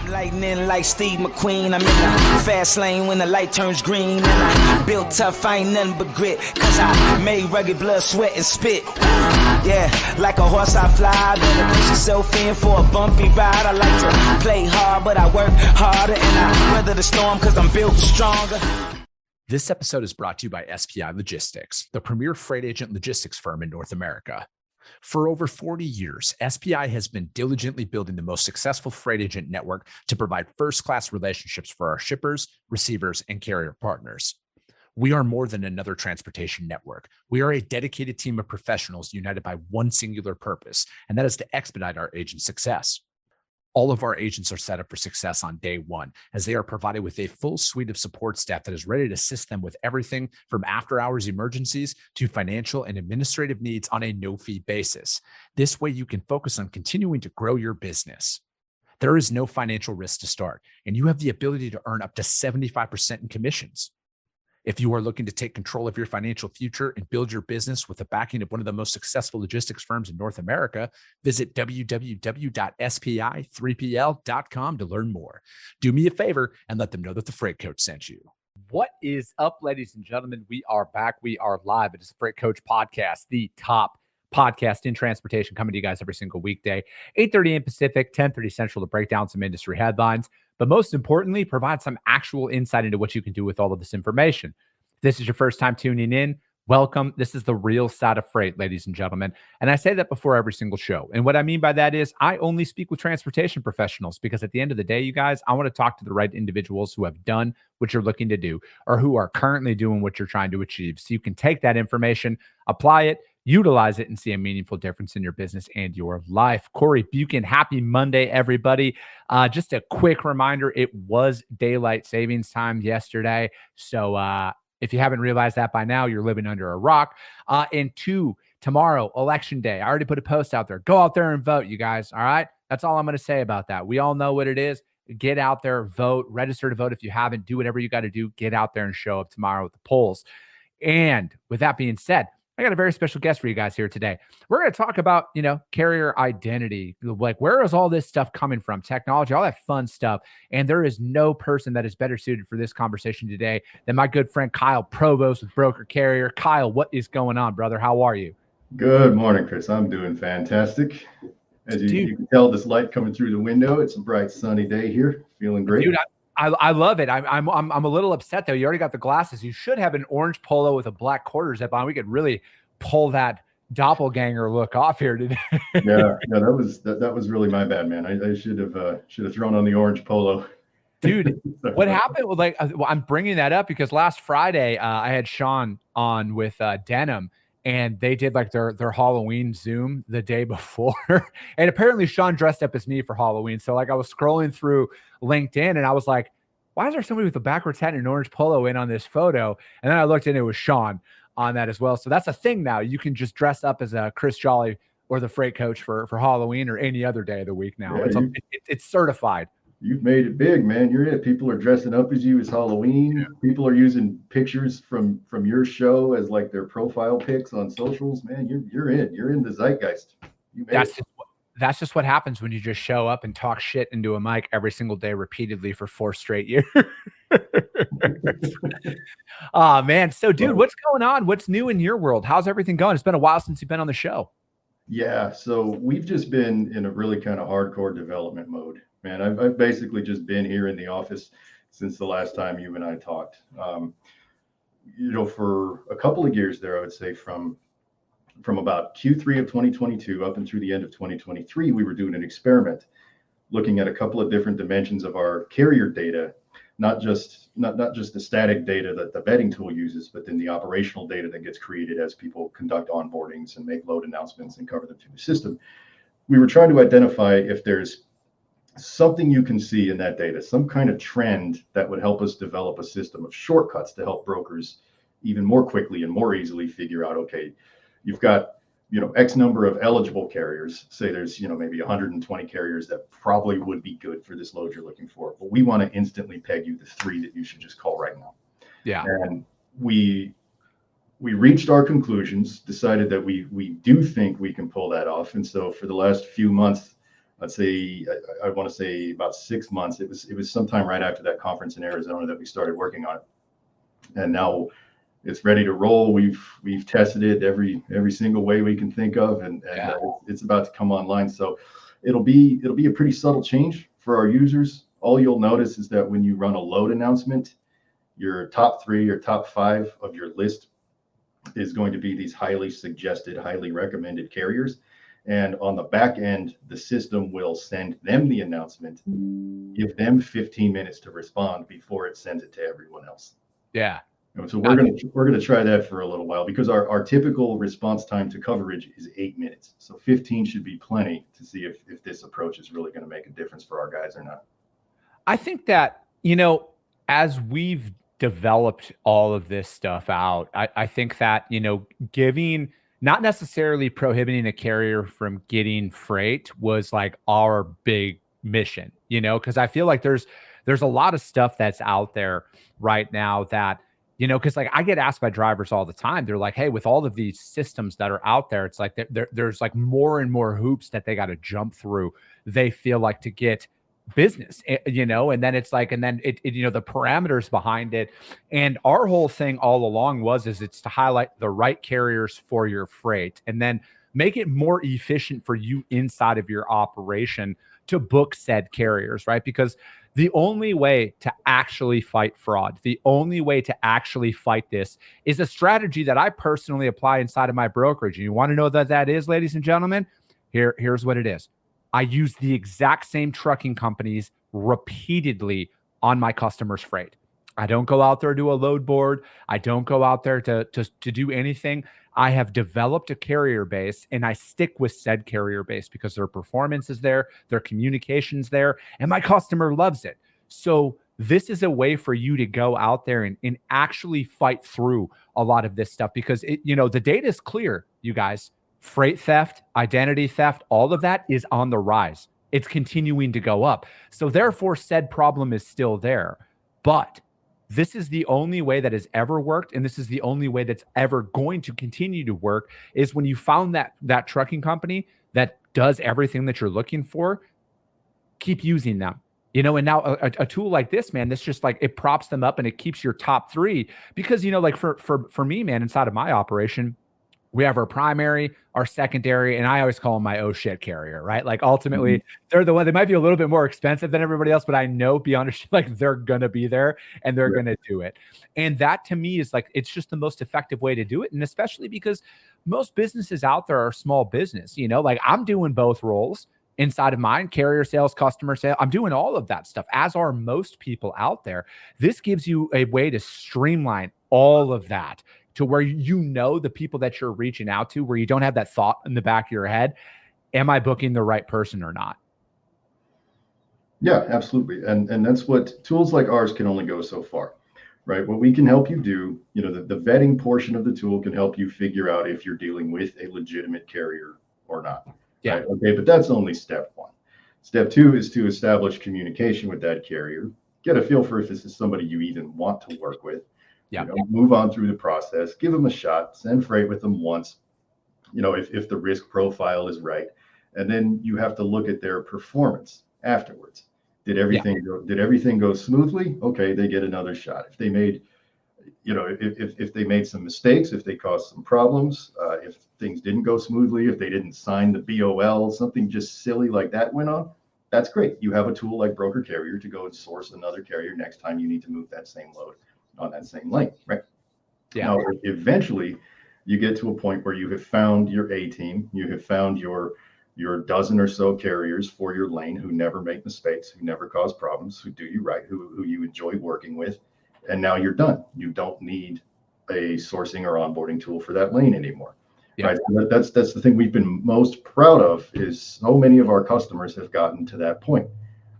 Lightning like Steve McQueen. I'm in the fast lane when the light turns green. And I built tough, I ain't nothing but grit. Cause I made rugged blood, sweat, and spit. Yeah, like a horse I fly. Better push yourself in for a bumpy ride. I like to play hard, but I work harder. And I weather the storm cause I'm built stronger. This episode is brought to you by SPI Logistics, the premier freight agent logistics firm in North America. For over 40 years, SPI has been diligently building the most successful freight agent network to provide first-class relationships for our shippers, receivers, and carrier partners. We are more than another transportation network. We are a dedicated team of professionals united by one singular purpose, and that is to expedite our agents' success. All of our agents are set up for success on day one, as they are provided with a full suite of support staff that is ready to assist them with everything from after-hours emergencies to financial and administrative needs on a no-fee basis. This way, you can focus on continuing to grow your business. There is no financial risk to start, and you have the ability to earn up to 75% in commissions. If you are looking to take control of your financial future and build your business with the backing of one of the most successful logistics firms in North America, visit www.spi3pl.com to learn more. Do me a favor and let them know that the Freight Coach sent you. What is up, ladies and gentlemen? We are back. We are live. It is the Freight Coach Podcast, the top podcast in transportation, coming to you guys every single weekday, 8:30 a.m. Pacific, 10:30 Central, to break down some industry headlines, but most importantly, provide some actual insight into what you can do with all of this information. If this is your first time tuning in, welcome. This is the real side of freight, ladies and gentlemen. And I say that before every single show. And what I mean by that is I only speak with transportation professionals, because at the end of the day, you guys, I want to talk to the right individuals who have done what you're looking to do or who are currently doing what you're trying to achieve. So you can take that information, apply it, utilize it, and see a meaningful difference in your business and your life. Corey Buchan, happy Monday, everybody. Just a quick reminder, it was daylight savings time yesterday. So if you haven't realized that by now, you're living under a rock. And tomorrow, election day. I already put a post out there. Go out there and vote, you guys. All right. That's all I'm going to say about that. We all know what it is. Get out there, vote, register to vote. If you haven't, do whatever you got to do. Get out there and show up tomorrow at the polls. And with that being said, I got a very special guest for you guys here today. We're going to talk about, carrier identity. Like, where is all this stuff coming from? Technology, all that fun stuff. And there is no person that is better suited for this conversation today than my good friend Kyle, Provost with BrokerCarrier. Kyle, what is going on, brother? How are you? Good morning, Chris. I'm doing fantastic. As you can tell, this light coming through the window. It's a bright, sunny day here. Feeling great. Dude, I love it. I'm a little upset though. You already got the glasses. You should have an orange polo with a black quarter zip on. We could really pull that doppelganger look off here today. yeah, that was really my bad, man. I should have thrown on the orange polo. Dude, what happened? Well, I'm bringing that up because last Friday I had Sean on with Denim. And they did like their Halloween Zoom the day before. And apparently Sean dressed up as me for Halloween. So like I was scrolling through LinkedIn and I was like, why is there somebody with a backwards hat and an orange polo in on this photo? And then I looked and it was Sean on that as well. So that's a thing now. You can just dress up as a Chris Jolly or the Freight Coach for Halloween or any other day of the week now. Yeah, it's certified. You've made it big, man. You're it. People are dressing up as you. It's Halloween. Yeah. People are using pictures from your show as like their profile pics on socials. Man, you're in. You're in the zeitgeist. That's just what happens when you just show up and talk shit into a mic every single day repeatedly for 4 straight years. Oh, man. So, dude, what's going on? What's new in your world? How's everything going? It's been a while since you've been on the show. Yeah. So we've just been in a really kind of hardcore development mode. Man, I've basically just been here in the office since the last time you and I talked. For a couple of years there, I would say from about Q3 of 2022 up and through the end of 2023, we were doing an experiment looking at a couple of different dimensions of our carrier data, not just the static data that the vetting tool uses, but then the operational data that gets created as people conduct onboardings and make load announcements and cover them through the system. We were trying to identify if there's something you can see in that data, some kind of trend that would help us develop a system of shortcuts to help brokers even more quickly and more easily figure out, okay, you've got, X number of eligible carriers. Say there's, maybe 120 carriers that probably would be good for this load you're looking for, but we want to instantly peg you the 3 that you should just call right now. Yeah. And we reached our conclusions, decided that we do think we can pull that off. And so for the last few months, I'd say, I want to say about 6 months. It was sometime right after that conference in Arizona that we started working on it. And now it's ready to roll. We've tested it every single way we can think of, and it's about to come online. So it'll be a pretty subtle change for our users. All you'll notice is that when you run a load announcement, your top 3 or top 5 of your list is going to be these highly suggested, highly recommended carriers. And on the back end, the system will send them the announcement, give them 15 minutes to respond before it sends it to everyone else. Yeah. So we're gonna try that for a little while, because our typical response time to coverage is 8 minutes. So 15 should be plenty to see if this approach is really going to make a difference for our guys or not. I think that, as we've developed all of this stuff out, I think that, giving, not necessarily prohibiting a carrier from getting freight was like our big mission, because I feel like there's a lot of stuff that's out there right now that, because like I get asked by drivers all the time. They're like, hey, with all of these systems that are out there, it's like there's like more and more hoops that they got to jump through. They feel like to get business, and then it's like, and then it the parameters behind it. And our whole thing all along it's to highlight the right carriers for your freight, and then make it more efficient for you inside of your operation to book said carriers, right? Because the only way to actually fight fraud, the only way to actually fight this is a strategy that I personally apply inside of my brokerage. And you want to know that is, ladies and gentlemen? Here's what it is. I use the exact same trucking companies repeatedly on my customers' freight. I don't go out there to do a load board. I don't go out there to do anything. I have developed a carrier base, and I stick with said carrier base because their performance is there, their communication's there, and my customer loves it. So this is a way for you to go out there and actually fight through a lot of this stuff, because the data is clear, you guys. Freight theft, identity theft, all of that is on the rise. It's continuing to go up. So therefore, said problem is still there. But this is the only way that has ever worked, and this is the only way that's ever going to continue to work, is when you found that trucking company that does everything that you're looking for, keep using them. And now a tool like this, man, this just like, it props them up and it keeps your top 3. Because, like for me, man, inside of my operation, we have our primary, our secondary, and I always call them my oh shit carrier, right? Like ultimately, they're the one, they might be a little bit more expensive than everybody else, but I know beyond a shit, like they're going to be there and they're going to do it. And that to me is like, it's just the most effective way to do it. And especially because most businesses out there are small business, like I'm doing both roles inside of mine, carrier sales, customer sales. I'm doing all of that stuff, as are most people out there. This gives you a way to streamline all of that to where the people that you're reaching out to, where you don't have that thought in the back of your head, am I booking the right person or not? Yeah, absolutely. And that's what tools like ours can only go so far, right? What we can help you do, the vetting portion of the tool can help you figure out if you're dealing with a legitimate carrier or not. Yeah. Right? Okay, but that's only step 1. Step 2 is to establish communication with that carrier, get a feel for if this is somebody you even want to work with. Yeah. Move on through the process, give them a shot, send freight with them once, if the risk profile is right. And then you have to look at their performance afterwards. Did everything go smoothly? Okay, they get another shot. If they made, if they made some mistakes, if they caused some problems, if things didn't go smoothly, if they didn't sign the BOL, something just silly like that went on, that's great. You have a tool like BrokerCarrier to go and source another carrier next time you need to move that same load on that same lane, right? Yeah. Now, eventually, you get to a point where you have found your A team, you have found your dozen or so carriers for your lane who never make mistakes, who never cause problems, who do you right, who you enjoy working with, and now you're done. You don't need a sourcing or onboarding tool for that lane anymore. Yeah. Right? So that's the thing we've been most proud of, is so many of our customers have gotten to that point.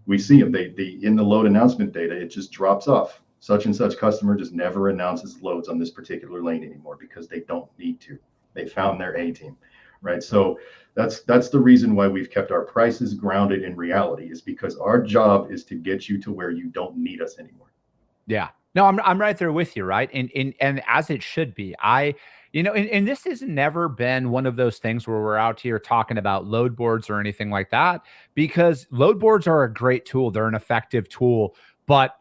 We see them, they in the load announcement data, it just drops off. Such and such customer just never announces loads on this particular lane anymore because they don't need to. They found their A team, right? So that's the reason why we've kept our prices grounded in reality, is because our job is to get you to where you don't need us anymore. Yeah. No, I'm right there with you, right? And as it should be. And this has never been one of those things where we're out here talking about load boards or anything like that, because load boards are a great tool. They're an effective tool, but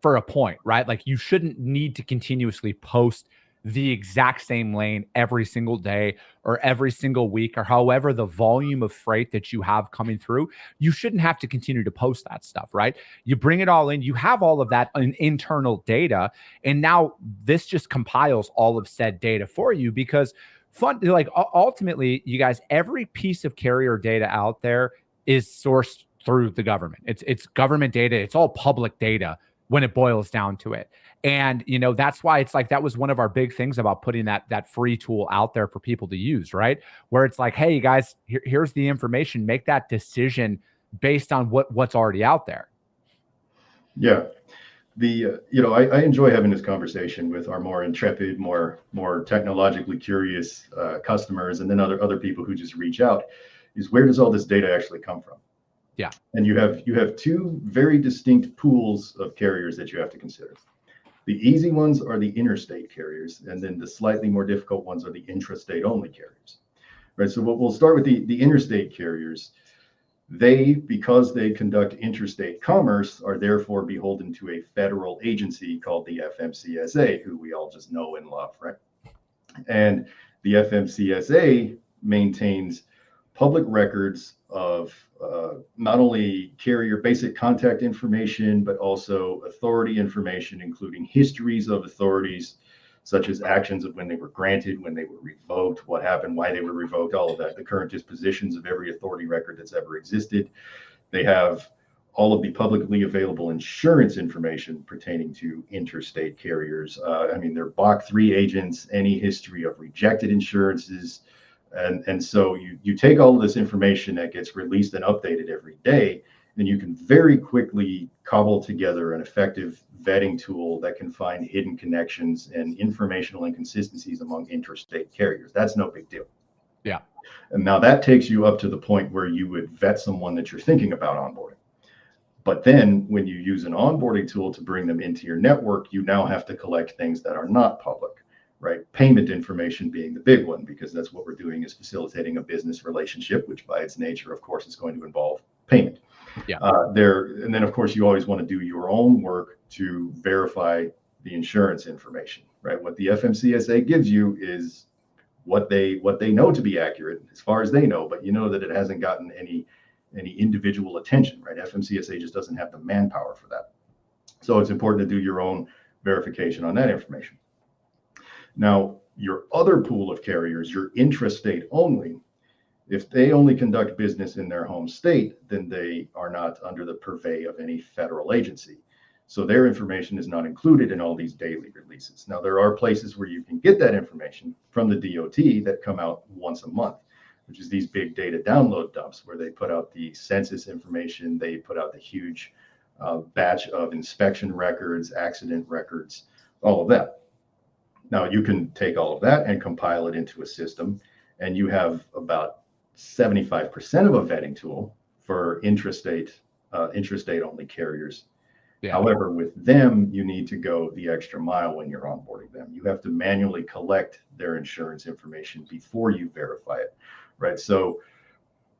for a point, right? Like, you shouldn't need to continuously post the exact same lane every single day or every single week, or however the volume of freight that you have coming through. You shouldn't have to continue to post that stuff, right? You bring it all in, you have all of that in internal data, and now this just compiles all of said data for you. Because ultimately, you guys, every piece of carrier data out there is sourced through the government. It's government data. It's all public data when it boils down to it. And, that's why it's like, that was one of our big things about putting that free tool out there for people to use, right? Where it's like, hey, you guys, here's the information, make that decision based on what's already out there. Yeah. I enjoy having this conversation with our more intrepid, more technologically curious customers, and then other people who just reach out, is where does all this data actually come from? Yeah. And you have two very distinct pools of carriers that you have to consider. The easy ones are the interstate carriers, and then the slightly more difficult ones are the intrastate only carriers. Right. So we'll start with the interstate carriers. Because they conduct interstate commerce, are therefore beholden to a federal agency called the FMCSA, who we all just know and love, right? And the FMCSA maintains public records of not only carrier basic contact information, but also authority information, including histories of authorities, such as actions of when they were granted, when they were revoked, what happened, why they were revoked, all of that, the current dispositions of every authority record that's ever existed. They have all of the publicly available insurance information pertaining to interstate carriers. They're BOC 3 agents, any history of rejected insurances. And so you take all of this information that gets released and updated every day, and you can very quickly cobble together an effective vetting tool that can find hidden connections and informational inconsistencies among interstate carriers. That's no big deal. Yeah. And now that takes you up to the point where you would vet someone that you're thinking about onboarding. But then when you use an onboarding tool to bring them into your network, you now have to collect things that are not public. Right? Payment information being the big one, because that's what we're doing, is facilitating a business relationship, which by its nature, of course, is going to involve payment. Yeah. And then, of course, you always want to do your own work to verify the insurance information, right? What the FMCSA gives you is what they know to be accurate as far as they know, but you know that it hasn't gotten any individual attention, right? FMCSA just doesn't have the manpower for that. So it's important to do your own verification on that information. Now, your other pool of carriers, your intrastate only, if they only conduct business in their home state, then they are not under the purvey of any federal agency. So their information is not included in all these daily releases. Now, there are places where you can get that information from the DOT that come out once a month, which is these big data download dumps where they put out the census information, they put out the huge batch of inspection records, accident records, all of that. Now, you can take all of that and compile it into a system, and you have about 75% of a vetting tool for intrastate only carriers. Yeah. However, with them, you need to go the extra mile when you're onboarding them. You have to manually collect their insurance information before you verify it, right? So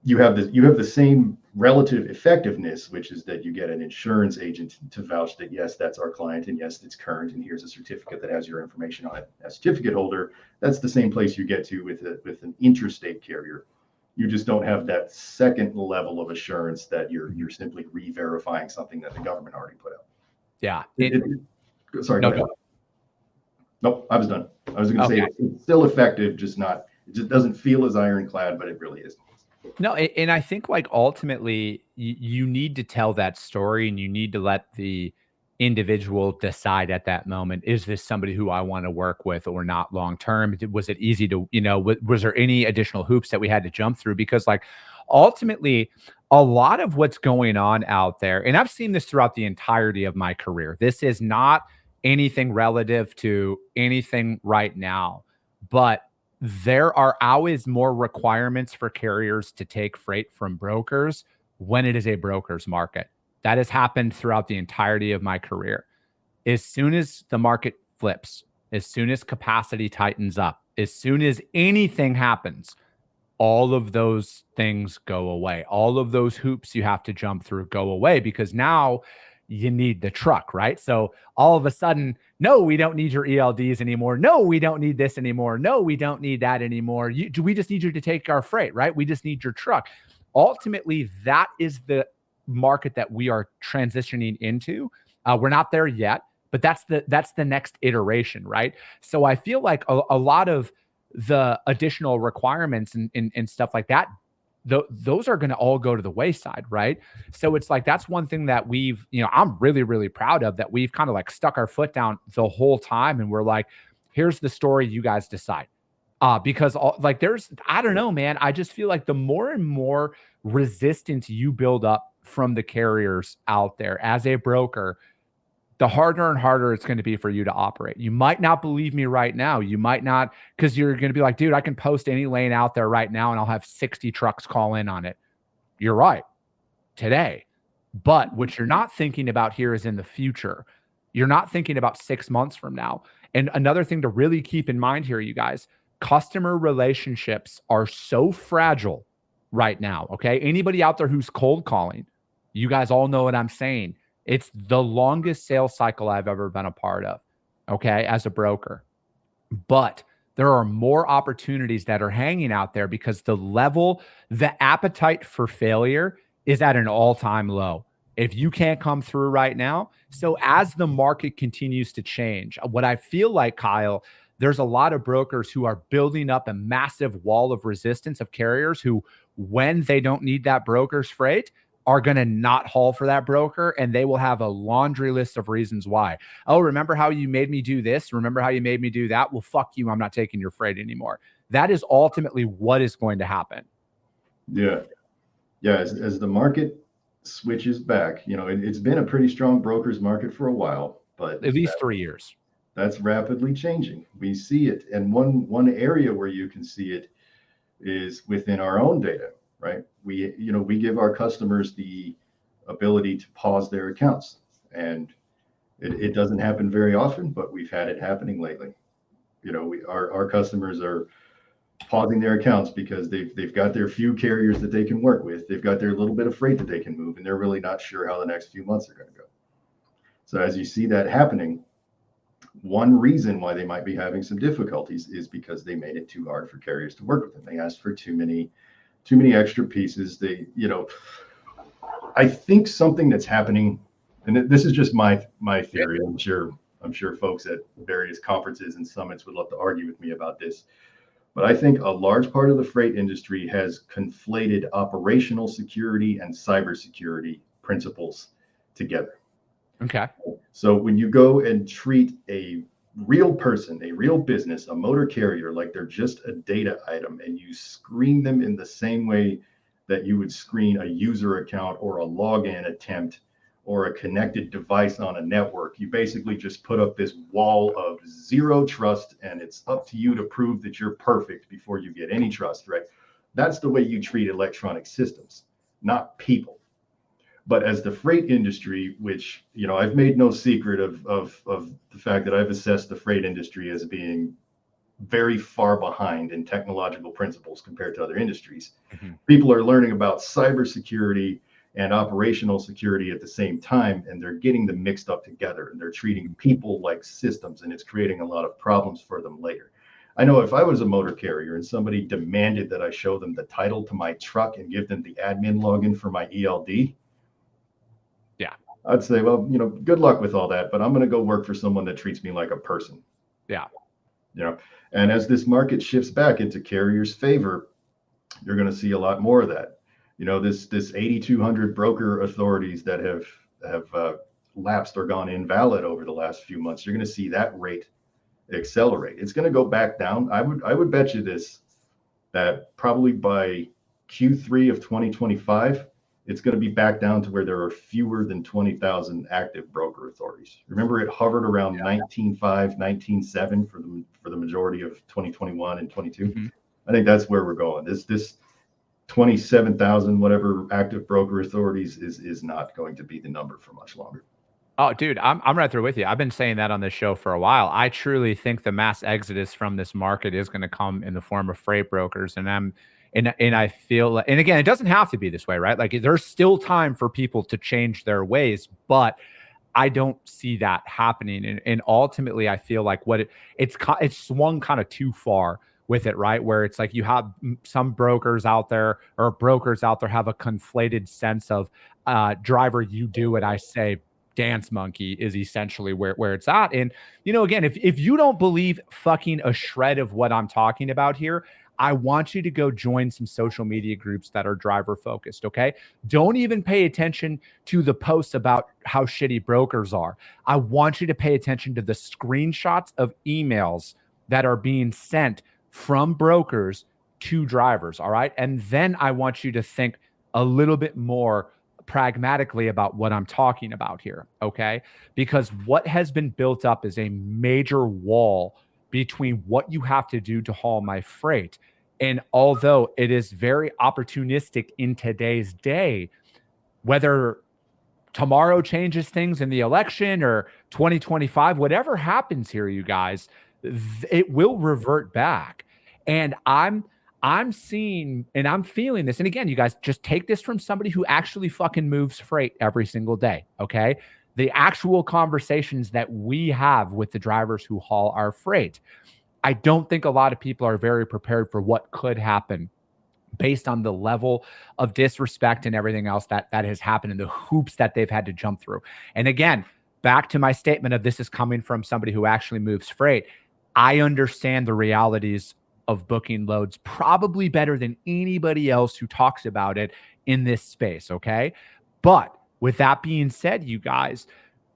you have the same relative effectiveness, which is that you get an insurance agent to vouch that, yes, that's our client, and yes, it's current, and here's a certificate that has your information on it. As certificate holder, that's the same place you get to with an interstate carrier. You just don't have that second level of assurance that you're simply re-verifying something that the government already put out. Yeah. Sorry. No, nope, I was done. I was going to say it's still effective, it just doesn't feel as ironclad, but it really is. No, and I think like ultimately you need to tell that story, and you need to let the individual decide at that moment, is this somebody who I want to work with or not long term? Was it easy to, was there any additional hoops that we had to jump through? Because like ultimately a lot of what's going on out there, and I've seen this throughout the entirety of my career, this is not anything relative to anything right now, but there are always more requirements for carriers to take freight from brokers when it is a broker's market. That has happened throughout the entirety of my career. As soon as the market flips, as soon as capacity tightens up, as soon as anything happens, all of those things go away. All of those hoops you have to jump through go away, because now you need the truck, right? So all of a sudden, no, we don't need your ELDs anymore. No, we don't need this anymore. No, we don't need that anymore. We just need you to take our freight, right? We just need your truck. Ultimately, that is the market that we are transitioning into. We're not there yet, but that's the next iteration, right? So I feel like a lot of the additional requirements and stuff like that, those are going to all go to the wayside, right? So it's like, that's one thing that we've, I'm really, really proud of, that we've kind of like stuck our foot down the whole time. And we're like, here's the story, you guys decide. Because I don't know, man, I just feel like the more and more resistance you build up from the carriers out there as a broker, the harder and harder it's going to be for you to operate. You might not believe me right now. You might not, because you're going to be like, dude, I can post any lane out there right now and I'll have 60 trucks call in on it. You're right, today. But what you're not thinking about here is in the future. You're not thinking about 6 months from now. And another thing to really keep in mind here, you guys, customer relationships are so fragile right now. Okay. Anybody out there who's cold calling, you guys all know what I'm saying. It's the longest sales cycle I've ever been a part of, okay, as a broker. But there are more opportunities that are hanging out there because the appetite for failure is at an all-time low. If you can't come through right now. So as the market continues to change, what I feel like, Kyle, there's a lot of brokers who are building up a massive wall of resistance of carriers who, when they don't need that broker's freight, are going to not haul for that broker, and they will have a laundry list of reasons why. Oh, remember how you made me do this? Remember how you made me do that? Well, fuck you. I'm not taking your freight anymore. That is ultimately what is going to happen. Yeah. Yeah. As the market switches back, it's been a pretty strong broker's market for a while, but at least 3 years. That's rapidly changing. We see it. And one area where you can see it is within our own data. Right. We give our customers the ability to pause their accounts, and it doesn't happen very often, but we've had it happening lately. Our customers are pausing their accounts because they've got their few carriers that they can work with. They've got their little bit of freight that they can move, and they're really not sure how the next few months are going to go. So as you see that happening, one reason why they might be having some difficulties is because they made it too hard for carriers to work with them. They asked for too many extra pieces. I think something that's happening, and this is just my theory. I'm sure folks at various conferences and summits would love to argue with me about this, but I think a large part of the freight industry has conflated operational security and cybersecurity principles together. Okay. So when you go and treat a real person, a real business, a motor carrier, like they're just a data item, and you screen them in the same way that you would screen a user account or a login attempt or a connected device on a network, you basically just put up this wall of zero trust, and it's up to you to prove that you're perfect before you get any trust, right? That's the way you treat electronic systems, not people. But as the freight industry, which, I've made no secret of the fact that I've assessed the freight industry as being very far behind in technological principles compared to other industries. Mm-hmm. People are learning about cybersecurity and operational security at the same time, and they're getting them mixed up together, and they're treating people like systems, and it's creating a lot of problems for them later. I know if I was a motor carrier and somebody demanded that I show them the title to my truck and give them the admin login for my ELD, I'd say, well, good luck with all that, but I'm going to go work for someone that treats me like a person. Yeah. And as this market shifts back into carriers' favor, you're going to see a lot more of that. This 8,200 broker authorities that have lapsed or gone invalid over the last few months, you're going to see that rate accelerate. It's going to go back down. I would bet you this, that probably by Q3 of 2025, it's going to be back down to where there are fewer than 20,000 active broker authorities. Remember, it hovered around 19.5, 19.7 for the majority of 2021 and 22. Mm-hmm. I think that's where we're going. This 27,000 whatever active broker authorities is not going to be the number for much longer. Oh, dude, I'm right there with you. I've been saying that on this show for a while. I truly think the mass exodus from this market is going to come in the form of freight brokers, and I feel, and again, it doesn't have to be this way, right? Like there's still time for people to change their ways, but I don't see that happening. And ultimately, I feel like it's swung kind of too far with it, right? Where it's like you have some brokers out there have a conflated sense of driver, you do what I say, dance monkey is essentially where it's at. And, again, if you don't believe fucking a shred of what I'm talking about here, I want you to go join some social media groups that are driver focused. Okay. Don't even pay attention to the posts about how shitty brokers are. I want you to pay attention to the screenshots of emails that are being sent from brokers to drivers. All right. And then I want you to think a little bit more pragmatically about what I'm talking about here. Okay. Because what has been built up is a major wall between what you have to do to haul my freight. And although it is very opportunistic in today's day, whether tomorrow changes things in the election or 2025, whatever happens here, you guys, it will revert back. And I'm seeing and I'm feeling this. And again, you guys, just take this from somebody who actually fucking moves freight every single day. Okay. The actual conversations that we have with the drivers who haul our freight. I don't think a lot of people are very prepared for what could happen based on the level of disrespect and everything else that has happened and the hoops that they've had to jump through. And again, back to my statement of this is coming from somebody who actually moves freight. I understand the realities of booking loads probably better than anybody else who talks about it in this space. Okay. But with that being said, you guys,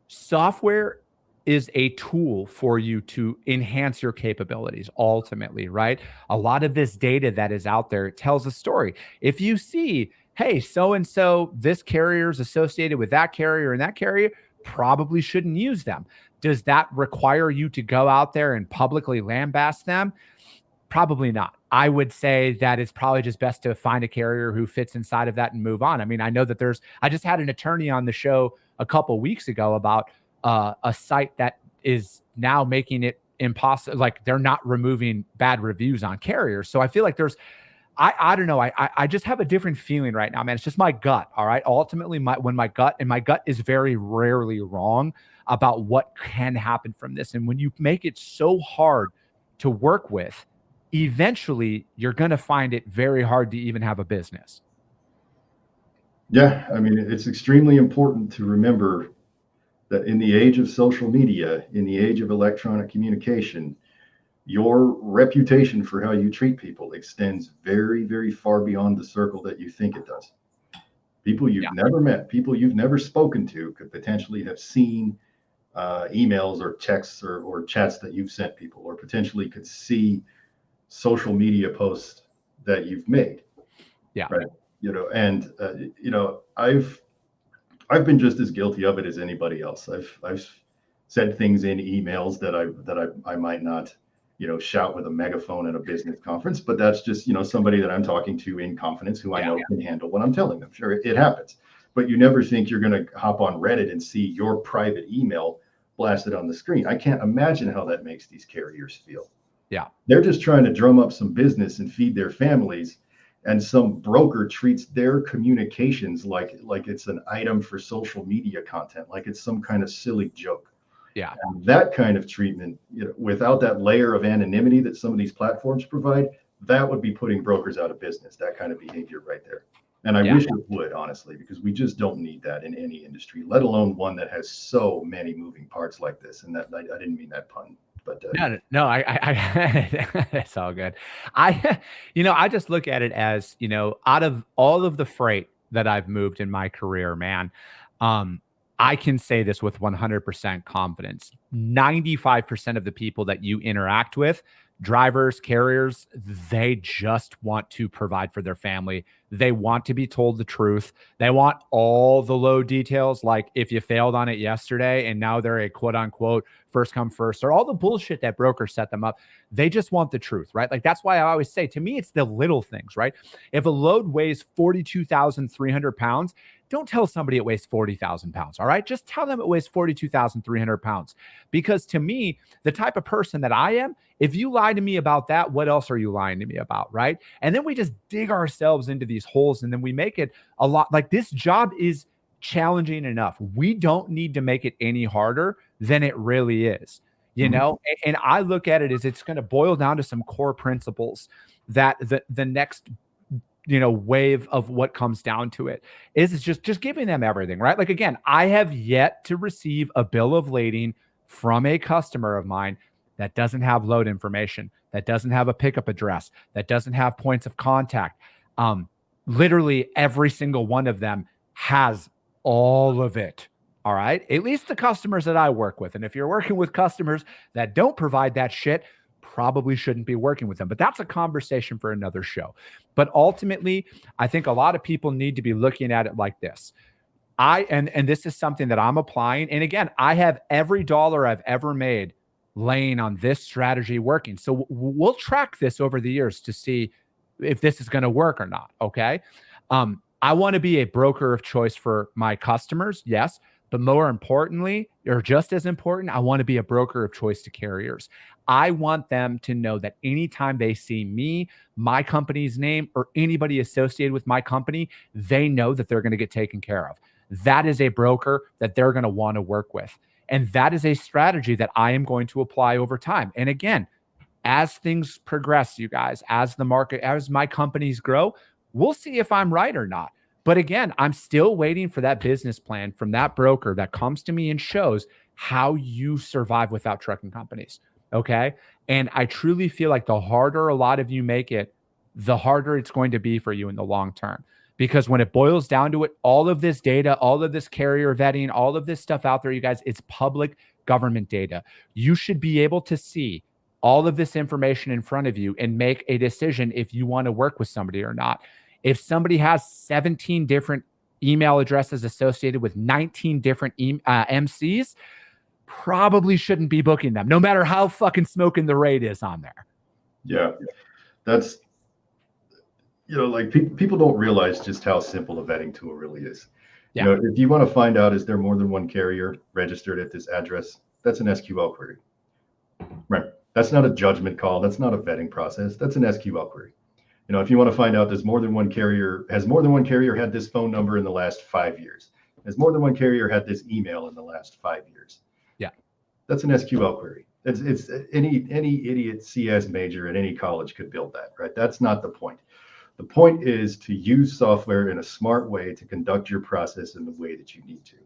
software is a tool for you to enhance your capabilities ultimately, right? A lot of this data that is out there tells a story. If you see, hey, so-and-so, this carrier is associated with that carrier and that carrier, probably shouldn't use them. Does that require you to go out there and publicly lambaste them? Probably not. I would say that it's probably just best to find a carrier who fits inside of that and move on. I mean, I know that I just had an attorney on the show a couple weeks ago about a site that is now making it impossible. Like they're not removing bad reviews on carriers. So I feel like I don't know. I just have a different feeling right now, man. It's just my gut. All right. Ultimately, my gut is very rarely wrong about what can happen from this. And when you make it so hard to work with, eventually you're going to find it very hard to even have a business. Yeah. I mean, it's extremely important to remember that in the age of social media, in the age of electronic communication, your reputation for how you treat people extends very, very far beyond the circle that you think it does. People you've never met, people you've never spoken to could potentially have seen emails or texts or chats that you've sent people, or potentially could see social media posts that you've made. Yeah. Right. And I've been just as guilty of it as anybody else. I've said things in emails that I might not, shout with a megaphone at a business conference, but that's just, somebody that I'm talking to in confidence who I know can handle what I'm telling them. Sure, it happens, but you never think you're going to hop on Reddit and see your private email blasted on the screen. I can't imagine how that makes these carriers feel. Yeah. They're just trying to drum up some business and feed their families. And some broker treats their communications like it's an item for social media content, like it's some kind of silly joke. Yeah. And that kind of treatment, without that layer of anonymity that some of these platforms provide, that would be putting brokers out of business, that kind of behavior right there. And I wish it would, honestly, because we just don't need that in any industry, let alone one that has so many moving parts like this. And that I didn't mean that pun. But no, I it's all good. I just look at it as, out of all of the freight that I've moved in my career, man, I can say this with 100% confidence. 95% of the people that you interact with, drivers, carriers, they just want to provide for their family. They want to be told the truth. They want all the low details, like if you failed on it yesterday and now they're a quote unquote first come first, or all the bullshit that brokers set them up. They just want the truth, right? Like that's why I always say, to me, it's the little things, right? If a load weighs 42,300 pounds, don't tell somebody it weighs 40,000 pounds. All right. Just tell them it weighs 42,300 pounds. Because to me, the type of person that I am, if you lie to me about that, what else are you lying to me about? Right. And then we just dig ourselves into these holes, and then we make it a lot like this job is challenging enough. We don't need to make it any harder than it really is, you know? And I look at it as it's going to boil down to some core principles that the next, you know, wave of what comes down to it is just giving them everything, right? Like, again, I have yet to receive a bill of lading from a customer of mine that doesn't have load information, that doesn't have a pickup address, that doesn't have points of contact. Literally every single one of them has all of it. All right. At least the customers that I work with. And if you're working with customers that don't provide that shit, probably shouldn't be working with them. But that's a conversation for another show. But ultimately, I think a lot of people need to be looking at it like this. And this is something that I'm applying. And again, I have every dollar I've ever made laying on this strategy working. So we'll track this over the years to see if this is going to work or not. Okay. I want to be a broker of choice for my customers. Yes. But more importantly, or just as important, I want to be a broker of choice to carriers. I want them to know that anytime they see me, my company's name, or anybody associated with my company, they know that they're going to get taken care of. That is a broker that they're going to want to work with. And that is a strategy that I am going to apply over time. And again, as things progress, you guys, as the market, as my companies grow, we'll see if I'm right or not. But again, I'm still waiting for that business plan from that broker that comes to me and shows how you survive without trucking companies. Okay. And I truly feel like the harder a lot of you make it, the harder it's going to be for you in the long term. Because when it boils down to it, all of this data, all of this carrier vetting, all of this stuff out there, you guys, it's public government data. You should be able to see all of this information in front of you and make a decision if you want to work with somebody or not. If somebody has 17 different email addresses associated with 19 different MCs, probably shouldn't be booking them, no matter how fucking smoking the rate is on there. Yeah, that's, you know, like people don't realize just how simple a vetting tool really is. Yeah. You know, if you want to find out, is there more than one carrier registered at this address? That's an SQL query, right? That's not a judgment call. That's not a vetting process. That's an SQL query. You know, if you want to find out, has more than one carrier had this phone number in the last 5 years? Has more than one carrier had this email in the last 5 years? Yeah. That's an SQL query. It's any idiot CS major at any college could build that, right? That's not the point. The point is to use software in a smart way to conduct your process in the way that you need to.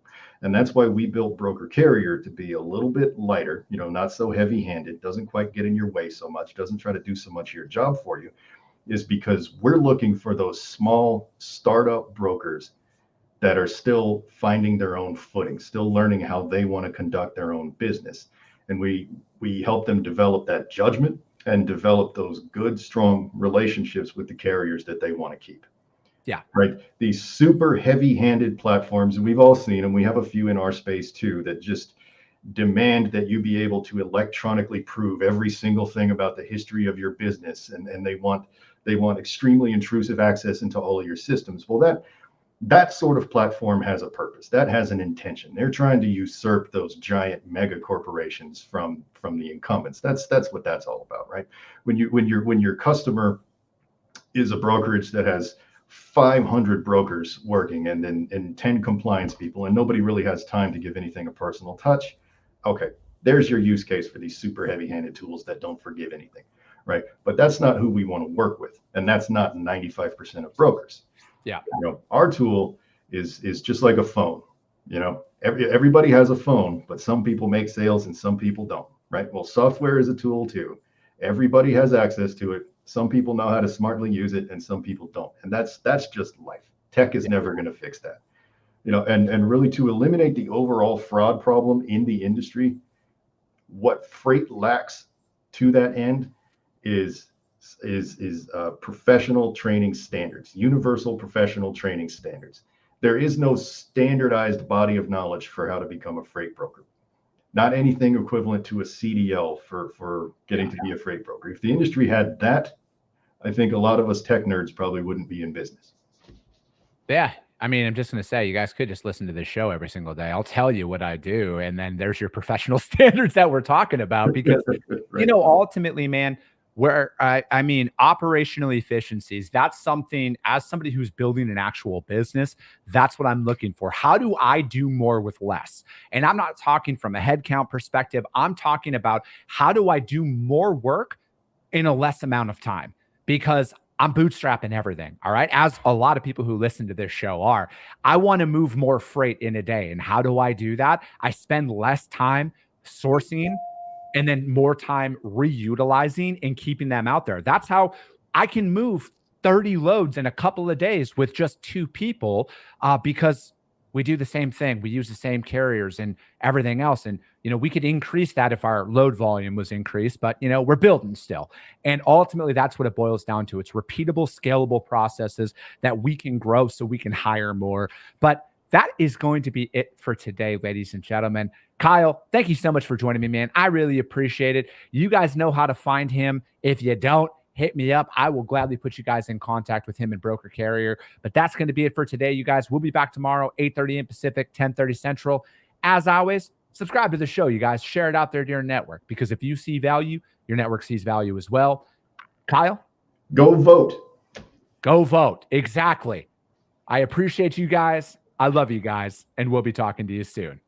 And that's why we built BrokerCarrier to be a little bit lighter, you know, not so heavy-handed, doesn't quite get in your way so much, doesn't try to do so much of your job for you, is because we're looking for those small startup brokers that are still finding their own footing, still learning how they want to conduct their own business. And we help them develop that judgment and develop those good, strong relationships with the carriers that they want to keep. Yeah. Right. These super heavy-handed platforms, and we've all seen them. We have a few in our space too that just demand that you be able to electronically prove every single thing about the history of your business, and they want extremely intrusive access into all of your systems. Well, that sort of platform has a purpose. That has an intention. They're trying to usurp those giant mega corporations from the incumbents. That's what that's all about, right? When your customer is a brokerage that has 500 brokers working and 10 compliance people, and nobody really has time to give anything a personal touch. Okay, there's your use case for these super heavy-handed tools that don't forgive anything, right? But that's not who we want to work with, and that's not 95% of brokers. Yeah. You know, our tool is just like a phone. You know, everybody has a phone, but some people make sales and some people don't, right? Well, software is a tool too. Everybody has access to it. Some people know how to smartly use it and some people don't. And that's just life. Tech is never going to fix that. You know, and really to eliminate the overall fraud problem in the industry, what freight lacks to that end is professional training standards, universal professional training standards. There is no standardized body of knowledge for how to become a freight broker. Not anything equivalent to a CDL for getting to be a freight broker. If the industry had that, I think a lot of us tech nerds probably wouldn't be in business. Yeah. I mean, I'm just going to say, you guys could just listen to this show every single day. I'll tell you what I do. And then there's your professional standards that we're talking about, because, Right. ultimately, man, I mean, operational efficiencies, that's something, as somebody who's building an actual business, that's what I'm looking for. How do I do more with less? And I'm not talking from a headcount perspective. I'm talking about how do I do more work in a less amount of time? Because I'm bootstrapping everything. All right. As a lot of people who listen to this show are, I want to move more freight in a day. And how do I do that? I spend less time sourcing and then more time reutilizing and keeping them out there. That's how I can move 30 loads in a couple of days with just 2 people, because we do the same thing. We use the same carriers and everything else. And, we could increase that if our load volume was increased, but, we're building still. And ultimately, that's what it boils down to. It's repeatable, scalable processes that we can grow so we can hire more. But that is going to be it for today, ladies and gentlemen. Kyle, thank you so much for joining me, man. I really appreciate it. You guys know how to find him. If you don't, hit me up. I will gladly put you guys in contact with him and BrokerCarrier. But that's going to be it for today, you guys. We'll be back tomorrow, 8:30 a.m. Pacific, 10:30 Central. As always, subscribe to the show, you guys. Share it out there to your network, because if you see value, your network sees value as well. Kyle? Go vote. Go vote. Exactly. I appreciate you guys. I love you guys, and we'll be talking to you soon.